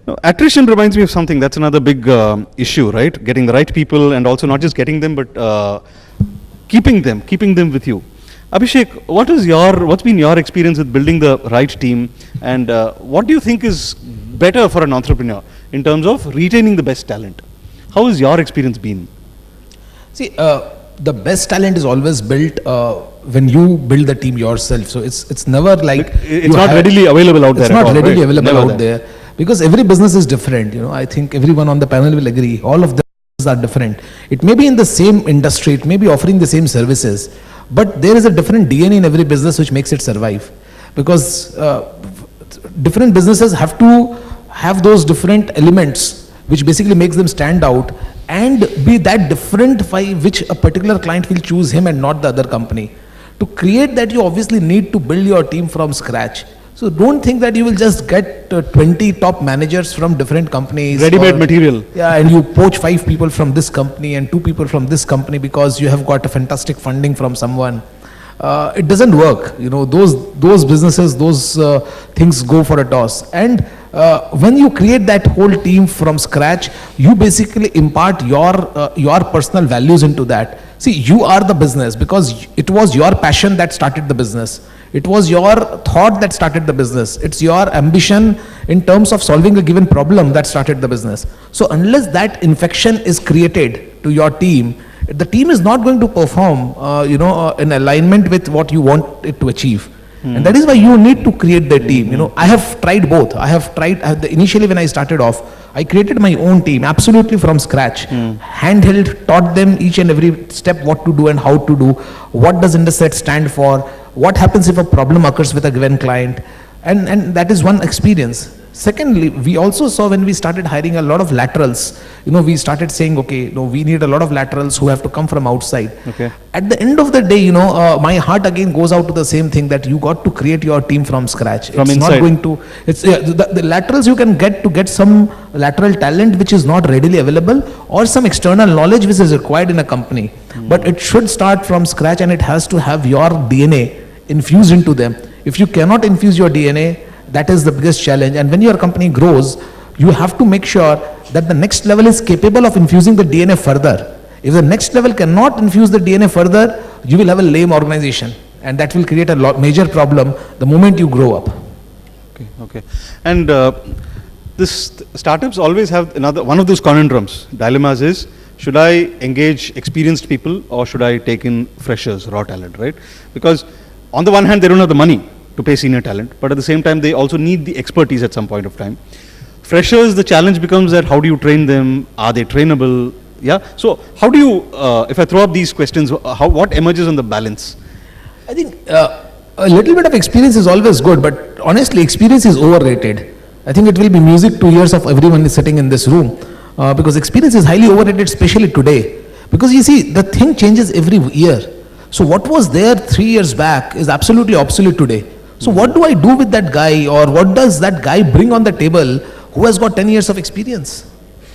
No, attrition reminds me of something. That's another big issue, right? Getting the right people, and also not just getting them, but keeping them with you. Abhishek, what's been your experience with building the right team, and what do you think is better for an entrepreneur in terms of retaining the best talent? How has your experience been? See, the best talent is always built when you build the team yourself. So it's never like it's not readily available out there. It's not all, readily right? available Never out there because every business is different. I think everyone on the panel will agree. All of them are different. It may be in the same industry, it may be offering the same services, but there is a different DNA in every business which makes it survive. Because different businesses have to have those different elements which basically makes them stand out and be that different by which a particular client will choose him and not the other company. To create that, you obviously need to build your team from scratch. So don't think that you will just get 20 top managers from different companies. Ready-made material. Yeah, and you poach 5 people from this company and 2 people from this company because you have got a fantastic funding from someone. It doesn't work. Those businesses, those things go for a toss. And when you create that whole team from scratch, you basically impart your personal values into that. See, you are the business because it was your passion that started the business. It was your thought that started the business. It's your ambition in terms of solving a given problem that started the business. So unless that infection is created to your team, the team is not going to perform, in alignment with what you want it to achieve. And that is why you need to create the team. I have tried both. Initially when I started off, I created my own team absolutely from scratch. Handheld, taught them each and every step what to do and how to do. What does InduSet stand for? What happens if a problem occurs with a given client? And that is one experience. Secondly, we also saw when we started hiring a lot of laterals, we started saying, okay, we need a lot of laterals who have to come from outside. Okay. At the end of the day, my heart again goes out to the same thing that you got to create your team from scratch. From it's inside. Not going to, the laterals you can get some lateral talent which is not readily available or some external knowledge which is required in a company. But it should start from scratch and it has to have your DNA infused into them. If you cannot infuse your DNA, that is the biggest challenge. And when your company grows, you have to make sure that the next level is capable of infusing the DNA further. If the next level cannot infuse the DNA further, you will have a lame organization. And that will create a major problem the moment you grow up. Okay. And this startups always have one of those conundrums, dilemmas is, should I engage experienced people or should I take in freshers, raw talent, right? Because on the one hand, they don't have the money to pay senior talent, but at the same time, they also need the expertise at some point of time. Freshers, the challenge becomes that how do you train them? Are they trainable? Yeah. So how do you, if I throw up these questions, what emerges on the balance? I think a little bit of experience is always good, but honestly, experience is overrated. I think it will be music to ears of everyone sitting in this room because experience is highly overrated, especially today. Because you see, the thing changes every year. So what was there 3 years back is absolutely obsolete today. So what do I do with that guy, or what does that guy bring on the table who has got 10 years of experience?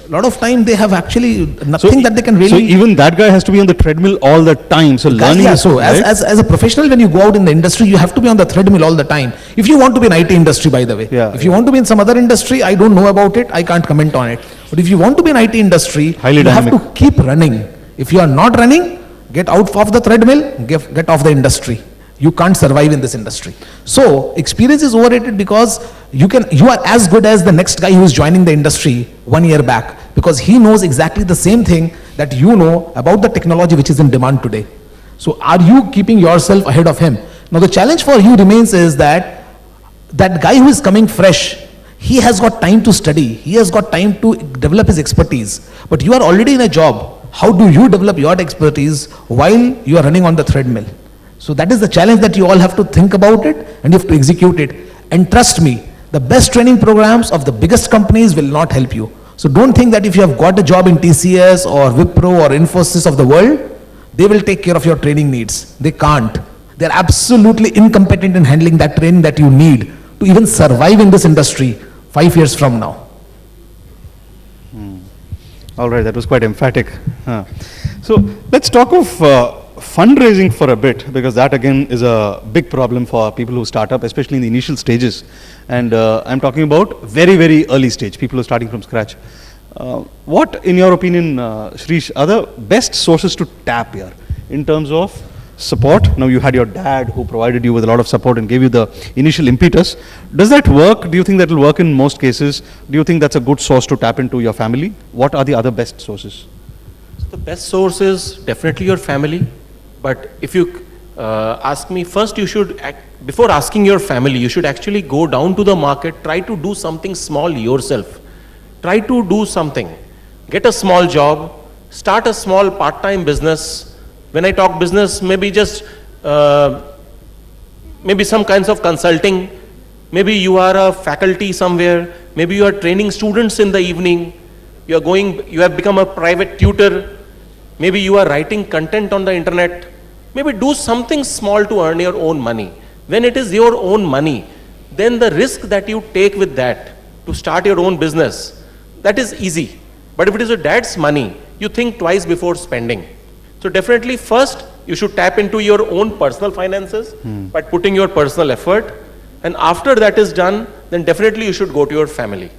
A lot of time they have actually nothing that they can really... So even that guy has to be on the treadmill all the time. So learning... Yeah, so right? as a professional, when you go out in the industry, you have to be on the treadmill all the time. If you want to be in IT industry, by the way. If you want to be in some other industry, I don't know about it, I can't comment on it. But if you want to be in IT industry, you have to keep running. If you are not running, get out of the treadmill, get off the industry. You can't survive in this industry. So experience is overrated because you are as good as the next guy who is joining the industry 1 year back, because he knows exactly the same thing that you know about the technology which is in demand today. So are you keeping yourself ahead of him? Now the challenge for you remains is that guy who is coming fresh, he has got time to study, he has got time to develop his expertise, but you are already in a job. How do you develop your expertise while you are running on the treadmill? So that is the challenge that you all have to think about it and you have to execute it. And trust me, the best training programs of the biggest companies will not help you. So don't think that if you have got a job in TCS or Wipro or Infosys of the world, they will take care of your training needs. They can't. They're absolutely incompetent in handling that training that you need to even survive in this industry 5 years from now. All right, that was quite emphatic. So let's talk of fundraising for a bit, because that again is a big problem for people who start up, especially in the initial stages. And I'm talking about very, very early stage, people who are starting from scratch. What, in your opinion, Shrish, are the best sources to tap here in terms of support? Now, you had your dad who provided you with a lot of support and gave you the initial impetus. Does that work? Do you think that will work in most cases? Do you think that's a good source to tap into your family? What are the other best sources? The best source is definitely your family. But if you ask me, first you should, before asking your family, you should actually go down to the market, try to do something small yourself. Try to do something. Get a small job, start a small part-time business. When I talk business, maybe just, maybe some kinds of consulting. Maybe you are a faculty somewhere. Maybe you are training students in the evening. You have become a private tutor. Maybe you are writing content on the internet. Maybe do something small to earn your own money. When it is your own money, then the risk that you take with that to start your own business, that is easy. But if it is your dad's money, you think twice before spending. So definitely first, you should tap into your own personal finances by putting your personal effort. And after that is done, then definitely you should go to your family.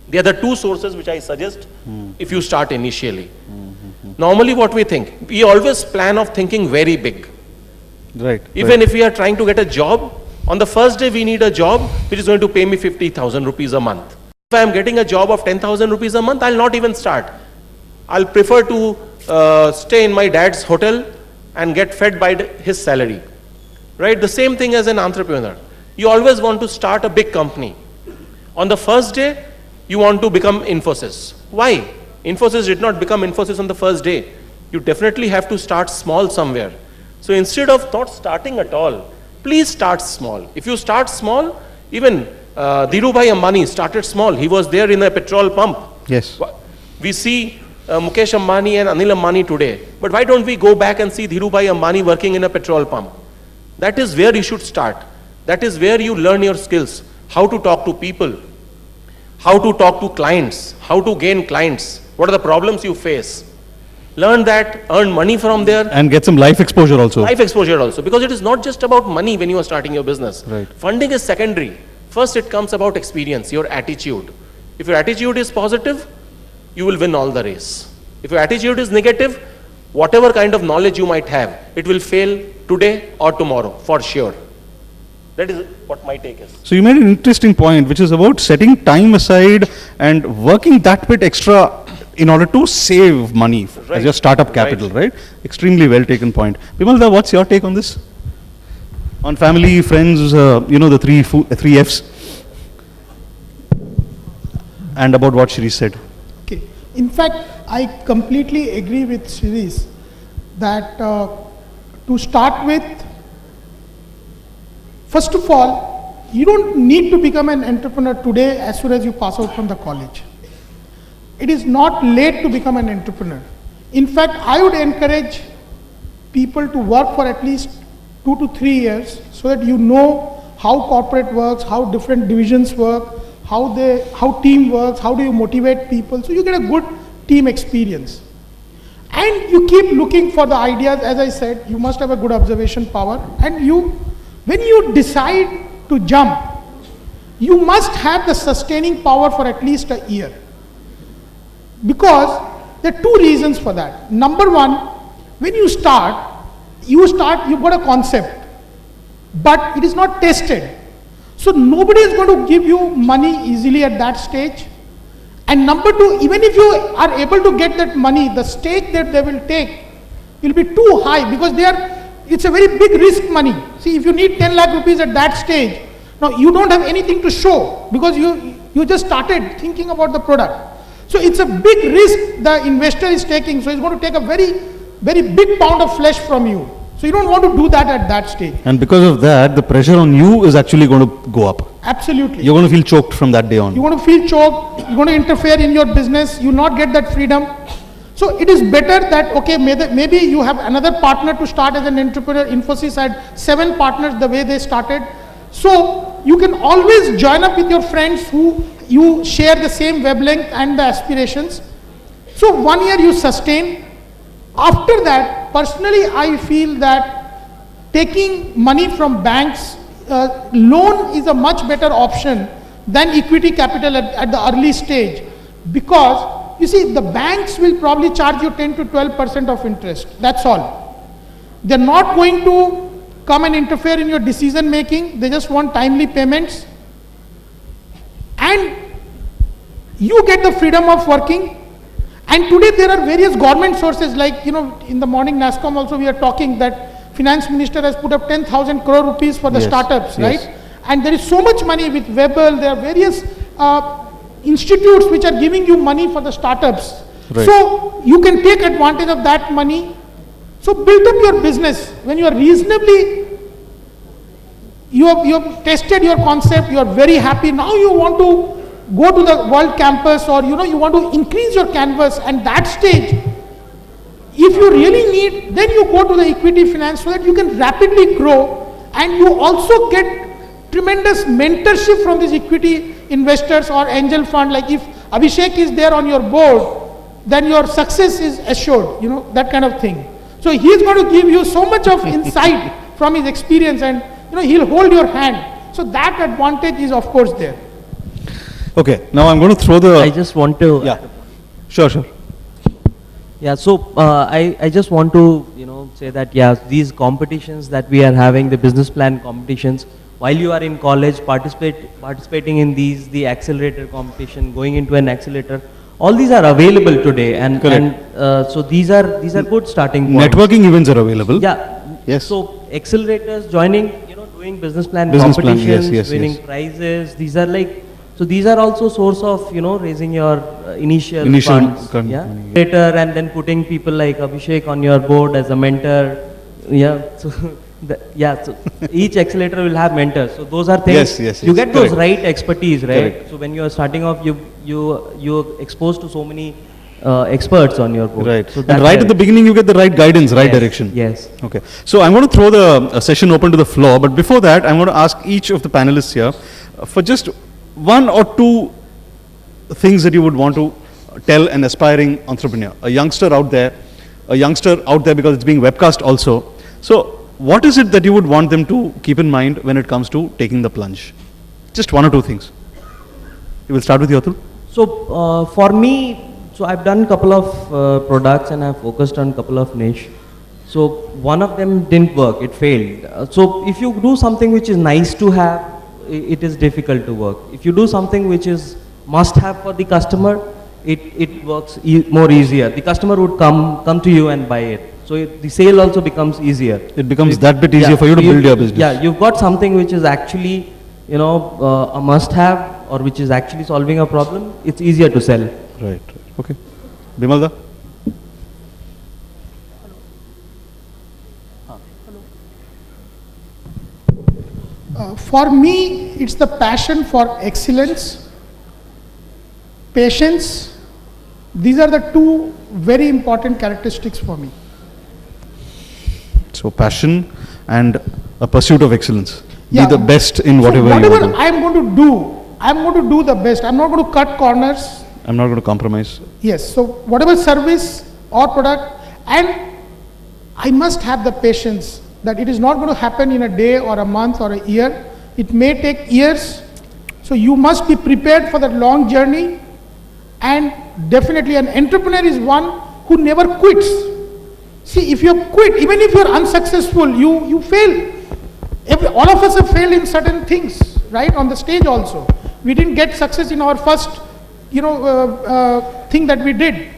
They are the two sources which I suggest if you start initially. Normally what we think, we always plan of thinking very big. Right. Even if we are trying to get a job, on the first day we need a job which is going to pay me 50,000 rupees a month. If I am getting a job of 10,000 rupees a month, I'll not even start. I'll prefer to stay in my dad's hotel and get fed by his salary. Right? The same thing as an entrepreneur. You always want to start a big company. On the first day, you want to become Infosys. Why? Infosys did not become Infosys on the first day. You definitely have to start small somewhere. So instead of not starting at all, please start small. If you start small, even Dhirubhai Ambani started small. He was there in a petrol pump. Yes. We see Mukesh Ambani and Anil Ambani today. But why don't we go back and see Dhirubhai Ambani working in a petrol pump? That is where you should start. That is where you learn your skills. How to talk to people. How to talk to clients. How to gain clients. What are the problems you face? Learn that, earn money from there. And get some life exposure also. Life exposure also. Because it is not just about money when you are starting your business. Right. Funding is secondary. First it comes about experience, your attitude. If your attitude is positive, you will win all the race. If your attitude is negative, whatever kind of knowledge you might have, it will fail today or tomorrow, for sure. That is what my take is. So you made an interesting point, which is about setting time aside and working that bit extra in order to save money as your startup capital, right? Extremely well taken point. Bimalda, what's your take on this? On family, friends, the three Fs, and about what Shirish said. Okay. In fact, I completely agree with Shirish that to start with, first of all, you don't need to become an entrepreneur today as soon as you pass out from the college. It is not late to become an entrepreneur. In fact, I would encourage people to work for at least 2 to 3 years so that you know how corporate works, how different divisions work, how team works, how do you motivate people, so you get a good team experience. And you keep looking for the ideas. As I said, you must have a good observation power, and when you decide to jump, you must have the sustaining power for at least a year. Because there are two reasons for that. Number one, when you start, you've got a concept, but it is not tested. So nobody is going to give you money easily at that stage. And number two, even if you are able to get that money, the stake that they will take will be too high, because it's a very big risk money. See, if you need 10 lakh rupees at that stage, now you don't have anything to show because you just started thinking about the product. So it's a big risk the investor is taking. So he's going to take a very, very big pound of flesh from you. So you don't want to do that at that stage. And because of that, the pressure on you is actually going to go up. Absolutely. You're going to feel choked from that day on. You're going to feel choked. You're going to interfere in your business. You will not get that freedom. So it is better that, okay, maybe you have another partner to start as an entrepreneur. Infosys had 7 partners the way they started. So you can always join up with your friends who you share the same wavelength and the aspirations. So 1 year you sustain. After that, personally I feel that taking money from banks, loan is a much better option than equity capital at the early stage, because you see the banks will probably charge you 10 to 12% of interest, that's all. They're not going to come and interfere in your decision making, they just want timely payments, and you get the freedom of working. And today there are various government sources, like, in the morning NASCOM also we are talking that Finance Minister has put up 10,000 crore rupees for the startups, right? And there is so much money with Webel, there are various institutes which are giving you money for the startups. Right. So you can take advantage of that money. So build up your business. When you are reasonably, you have tested your concept, you are very happy, now you want to go to the world campus, or you want to increase your canvas, and that stage, if you really need, then you go to the equity finance so that you can rapidly grow, and you also get tremendous mentorship from these equity investors or angel fund. Like if Abhishek is there on your board, then your success is assured, that kind of thing. So he is going to give you so much of insight from his experience, and he'll hold your hand. So that advantage is of course there. Okay, now I'm going to throw the... I just want to... Yeah, sure. Yeah, so I just want to, say that, yeah, these competitions that we are having, the business plan competitions, while you are in college, participating in these, the accelerator competition, going into an accelerator, all these are available today, and so these are good starting points. Networking events are available. Yeah. Yes. So accelerators, joining, doing business plan competitions, winning prizes, these are like... So these are also source of, raising your initial funds, later, and then putting people like Abhishek on your board as a mentor. Yeah. So, so each accelerator will have mentors. So those are things, you get those right expertise, right? Correct. So when you are starting off, you're exposed to so many experts on your board. Right. So and right at the beginning, you get the right guidance, right direction. Yes. Okay. So I'm going to throw the session open to the floor, but before that, I'm going to ask each of the panelists here for just one or two things that you would want to tell an aspiring entrepreneur, a youngster out there because it's being webcast also. So what is it that you would want them to keep in mind when it comes to taking the plunge? Just one or two things. You will start with Yatul. So for me, I've done a couple of products, and I've focused on a couple of niche. So one of them didn't work, it failed. So if you do something which is nice to have, it is difficult to work. If you do something which is must have for the customer, it works more easier. The customer would come to you and buy it. So the sale also becomes easier. It becomes that bit easier for you to build your business. Yeah, you've got something which is actually, a must have, or which is actually solving a problem. It's easier to sell. Right. Okay. Bimalda? For me, it's the passion for excellence, patience. These are the two very important characteristics for me. So passion and a pursuit of excellence. Yeah. Be the best in whatever you do. I'm going to do, I'm going to do the best. I'm not going to cut corners. I'm not going to compromise. Yes. So whatever service or product, and I must have the patience that it is not going to happen in a day or a month or a year. It may take years. So you must be prepared for that long journey. And definitely an entrepreneur is one who never quits. See, if you quit, even if you're unsuccessful, you fail. All of us have failed in certain things, right? On the stage also. We didn't get success in our first, thing that we did.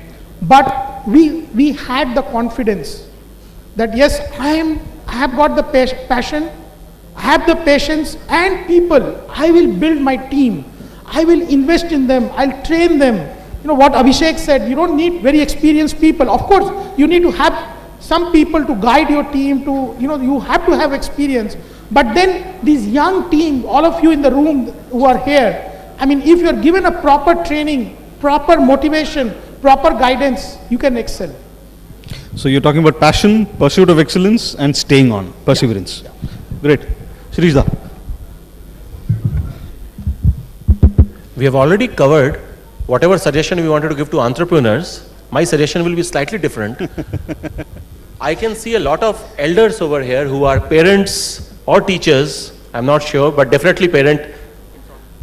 But we had the confidence that yes, I have got the passion, I have the patience, and people, I will build my team. I will invest in them, I'll train them. What Abhishek said, you don't need very experienced people. Of course, you need to have some people to guide your team, you have to have experience. But then these young team, all of you in the room who are here, if you're given a proper training, proper motivation, proper guidance, you can excel. So you're talking about passion, pursuit of excellence, and staying on, perseverance. Yeah. Great. Shirishda. We have already covered whatever suggestion we wanted to give to entrepreneurs. My suggestion will be slightly different. I can see a lot of elders over here who are parents or teachers, I'm not sure, but definitely parent.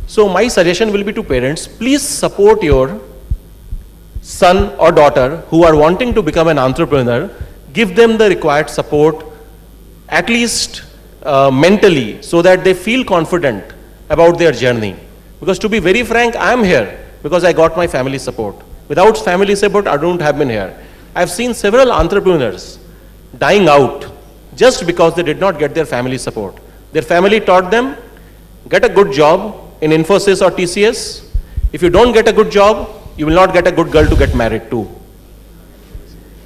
So my suggestion will be to parents, please support your son or daughter who are wanting to become an entrepreneur, give them the required support, at least mentally, so that they feel confident about their journey. Because to be very frank, I am here because I got my family support. Without family support, I don't have been here. I've seen several entrepreneurs dying out just because they did not get their family support. Their family taught them, get a good job in Infosys or TCS. If you don't get a good job, you will not get a good girl to get married to.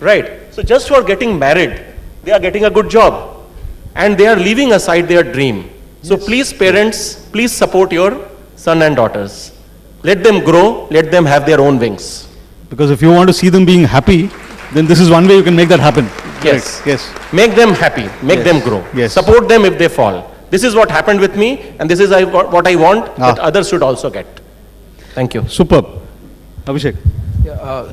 Right? So just for getting married, they are getting a good job and they are leaving aside their dream. So please parents, please support your son and daughters. Let them grow, let them have their own wings. Because if you want to see them being happy, then this is one way you can make that happen. Yes. Right. Yes. Make them happy, make them grow. Yes. Support them if they fall. This is what happened with me and this is what I want that others should also get. Thank you. Superb. Abhishek.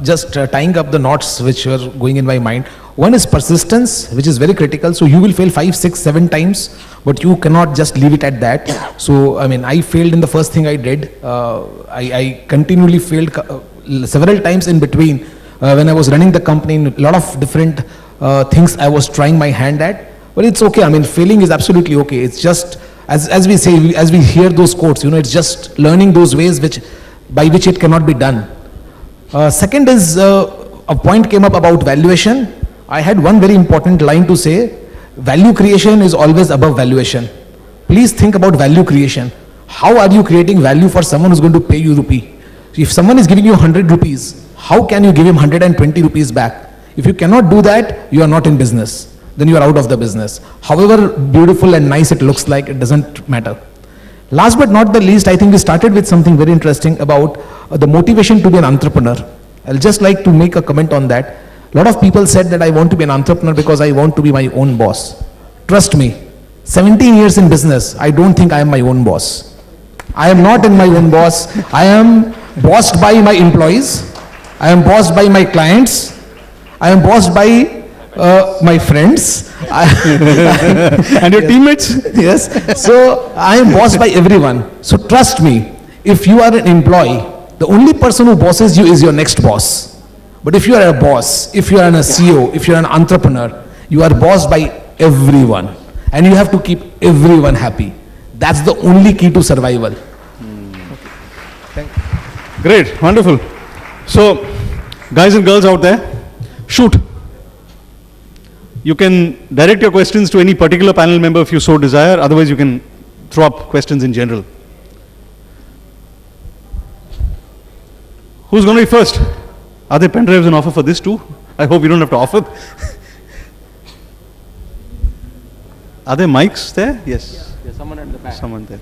Just tying up the knots which were going in my mind. One is persistence, which is very critical. So you will fail 5, 6, 7 times, but you cannot just leave it at that. So, I mean, I failed in the first thing I did. I continually failed several times in between when I was running the company in a lot of different things I was trying my hand at. But it's okay. I mean, failing is absolutely okay. It's just, as we say, as we hear those quotes, you know, it's just learning those ways by which it cannot be done. Second is, a point came up about valuation. I had one very important line to say, value creation is always above valuation. Please think about value creation. How are you creating value for someone who's going to pay you rupee? If someone is giving you 100 rupees, how can you give him 120 rupees back? If you cannot do that, you are not in business. Then you are out of the business. However beautiful and nice it looks like, it doesn't matter. Last but not the least, I think we started with something very interesting about the motivation to be an entrepreneur. I'll just like to make a comment on that. A lot of people said that I want to be an entrepreneur because I want to be my own boss. Trust me, 17 years in business, I don't think I am my own boss. I am not in my own boss. I am bossed by my employees. I am bossed by my clients. I am bossed by my friends. And your teammates? Yes. So I am bossed by everyone. So trust me, if you are an employee, the only person who bosses you is your next boss. But if you are a boss, if you are a CEO, if you are an entrepreneur, you are bossed by everyone. And you have to keep everyone happy. That's the only key to survival. Great, wonderful. So, guys and girls out there, shoot. You can direct your questions to any particular panel member if you so desire. Otherwise, you can throw up questions in general. Who's going to be first? Are there pen drives on offer for this too? I hope you don't have to offer. Are there mics there? Yes. There's someone at the back. Someone there.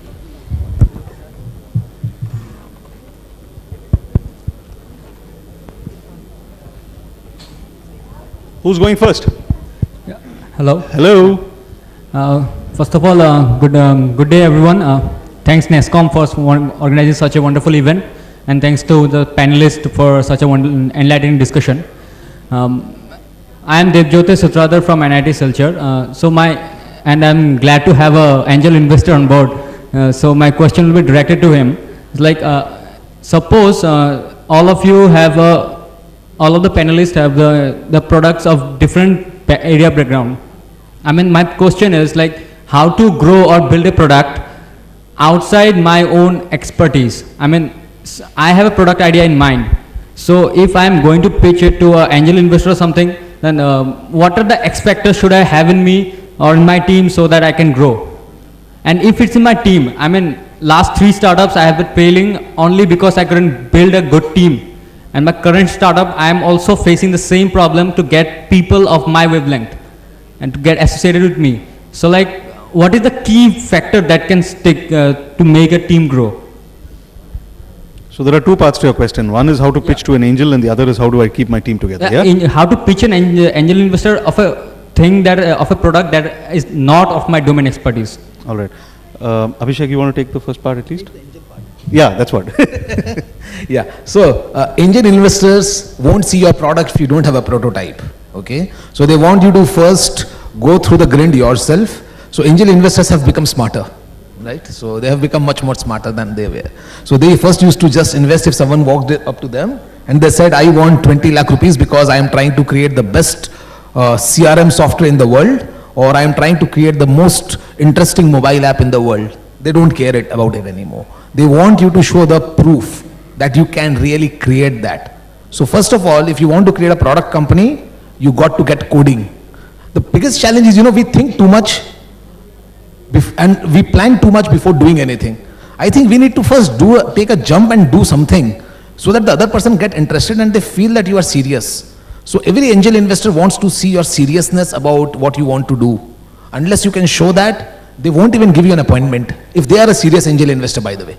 Who's going first? Yeah. Hello. Hello. First of all, good day everyone. Thanks NESCOM for organizing such a wonderful event, and thanks to the panelists for such a enlightening discussion. I am Devjyoti Sutradhar from NIT Silchar. And I'm glad to have an angel investor on board. So my question will be directed to him. It's like, suppose all of you have, all of the panelists have the products of different area background. I mean, my question is like, how to grow or build a product outside my own expertise. I mean, I have a product idea in mind. So if I'm going to pitch it to an angel investor or something, then what are the X factors should I have in me or in my team so that I can grow? And if it's in my team, I mean, last 3 startups I have been failing only because I couldn't build a good team. And my current startup, I am also facing the same problem to get people of my wavelength and to get associated with me. So like, what is the key factor that can stick to make a team grow? So there are 2 parts to your question. One is how to pitch to an angel, and the other is how do I keep my team together. How to pitch an angel investor of a thing that of a product that is not of my domain expertise. All right. Abhishek, you want to take the first part at least? Yeah, that's what. Yeah. So angel investors won't see your product if you don't have a prototype. Okay, so they want you to first go through the grind yourself. So angel investors have become smarter, right? So they have become much more smarter than they were. So they first used to just invest if someone walked up to them and they said, I want 20 lakh rupees because I am trying to create the best CRM software in the world, or I am trying to create the most interesting mobile app in the world. They don't care about it anymore. They want you to show the proof that you can really create that. So first of all, if you want to create a product company, you got to get coding. The biggest challenge is, we think too much and we plan too much before doing anything. I think we need to first take a jump and do something so that the other person get interested and they feel that you are serious. So every angel investor wants to see your seriousness about what you want to do. Unless you can show that, they won't even give you an appointment if they are a serious angel investor, by the way.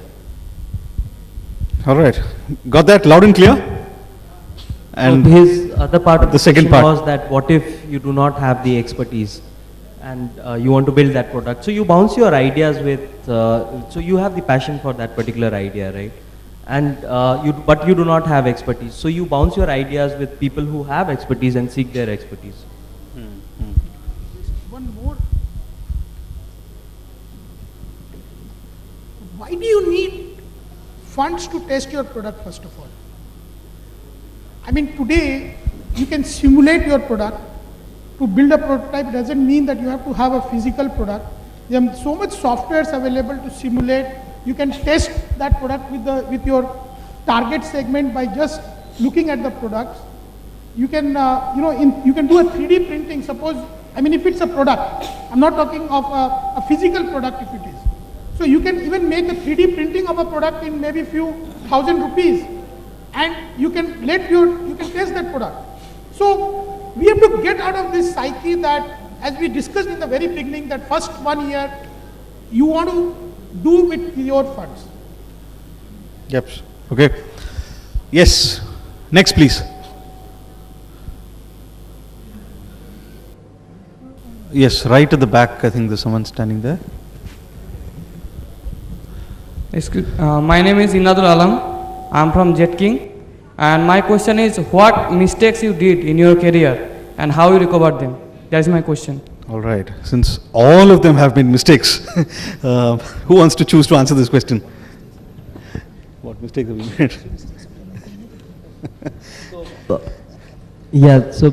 All right, got that loud and clear? And so his other part of the second part was that what if you do not have the expertise and you want to build that product? So you bounce your ideas with, so you have the passion for that particular idea, right? And but you do not have expertise. So you bounce your ideas with people who have expertise and seek their expertise. One more. Why do you need funds to test your product, first of all? I mean, today you can simulate your product. To build a prototype doesn't mean that you have to have a physical product. There are so much softwares available to simulate. You can test that product with your target segment by just looking at the products. You can you can do a 3D printing. Suppose, I mean, if it's a product, I'm not talking of a physical product if it is. So you can even make a 3D printing of a product in maybe few thousand rupees, and you can test that product. So we have to get out of this psyche that, as we discussed in the very beginning, that first 1 year you want to do with your funds. Yep. Okay. Yes. Next, please. Yes, right at the back. I think there's someone standing there. My name is Inadul Alam. I'm from Jet King, and my question is, what mistakes you did in your career and how you recovered them? That is my question. All right. Since all of them have been mistakes, who wants to choose to answer this question? What mistakes have you made? Yeah. So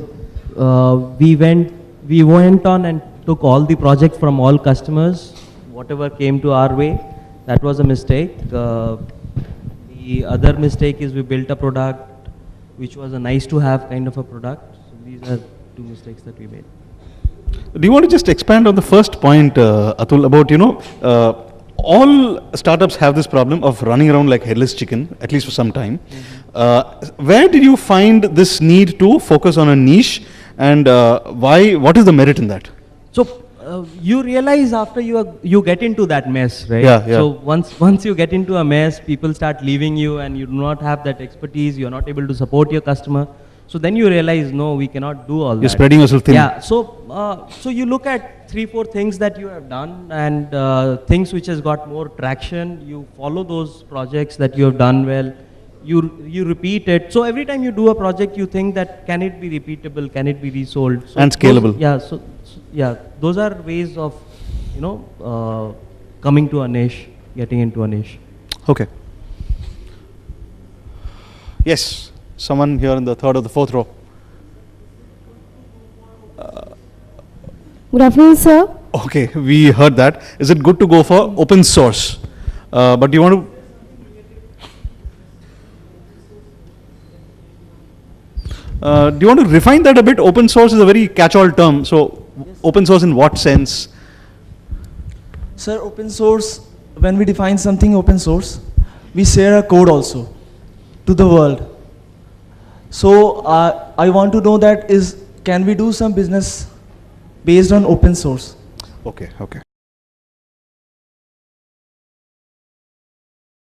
we went on and took all the projects from all customers, whatever came to our way. That was a mistake. The other mistake is we built a product which was a nice to have kind of a product. So these are two mistakes that we made. Do you want to just expand on the first point, Atul, about, all startups have this problem of running around like headless chicken, at least for some time. Where did you find this need to focus on a niche, and what is the merit in that? So you realize after you get into that mess, right? Yeah. So once you get into a mess, people start leaving you and you do not have that expertise, you're not able to support your customer. So then you realize, no, we cannot do all that. You're spreading yourself thin. Yeah, so you look at 3-4 things that you have done and things which has got more traction. You follow those projects that you have done well. You repeat it. So every time you do a project, you think that can it be repeatable, can it be resold? So and scalable. Those are ways of, coming to a niche, getting into a niche. Okay. Yes. Someone here in the third or the fourth row. Good afternoon, sir. Okay, we heard that. Is it good to go for open source? But do you want to refine that a bit? Open source is a very catch-all term. So, open source in what sense? Sir, open source, when we define something open source, we share a code also to the world. So I want to know that can we do some business based on open source? Okay.